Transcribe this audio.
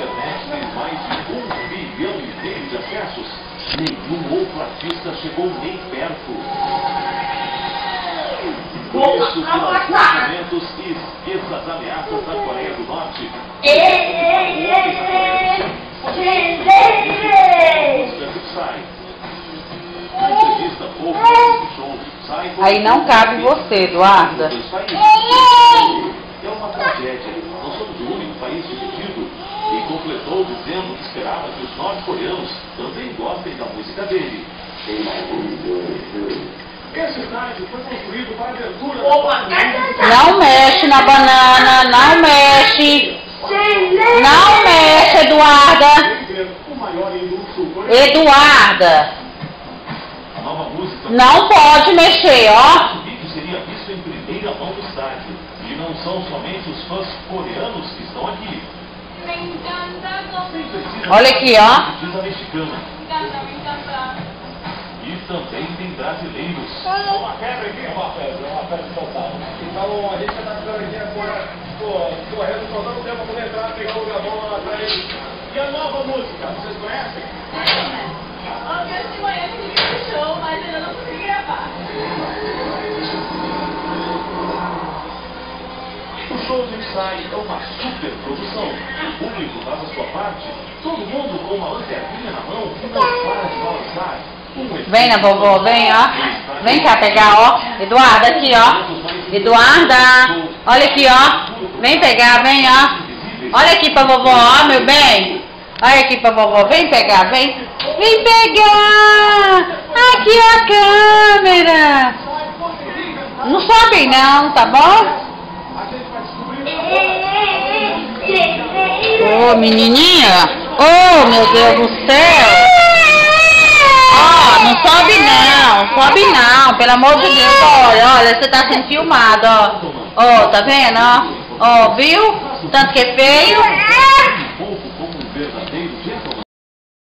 internet tem mais de 1,5 bilhão de acessos. Nenhum outro artista chegou nem perto. Por isso, pelas movimentos e esqueça as ameaças da Coreia do Norte. Aí não cabe você, Eduarda. É uma tragédia. Nós somos o único país dividido. E completou dizendo que esperava que os norte-coreanos também gostem da música dele. Esse estádio foi construído para a abertura. Não mexe na banana, não mexe. Não mexe, Eduarda. Eduarda. A nova música. Não pode mexer, ó. O vídeo seria visto em primeira mão no estádio. E não são somente os fãs coreanos que estão aqui. Olha aqui, ó. Diz a mexicana. E também tem brasileiros. Uma febre aqui, é uma febre total. Então a gente já está ficando aqui agora, correndo, soltando o tempo para poder entrar, pegar o lugar bom lá atrás. E a nova música, vocês conhecem? Eu se conheço de show, mas ainda não consegui gravar. O show de ensaio é uma super produção. O público faz a sua parte, todo mundo com uma lanterninha na mão e não para de balançar. Vem na vovó, vem, ó. Vem cá pegar, ó. Eduarda, aqui, ó. Eduarda. Olha aqui, ó. Vem pegar, vem, ó. Olha aqui pra vovó, ó, meu bem. Olha aqui pra vovó. Vem pegar, vem. Vem pegar. Aqui a câmera. Não sobe não, tá bom? Ô, menininha. Oh, meu Deus do céu. Ó, não sobe não, pelo amor de Deus. Olha, você tá sendo filmado, ó. Ó, tá vendo, ó? Ó, viu? Tanto que é feio.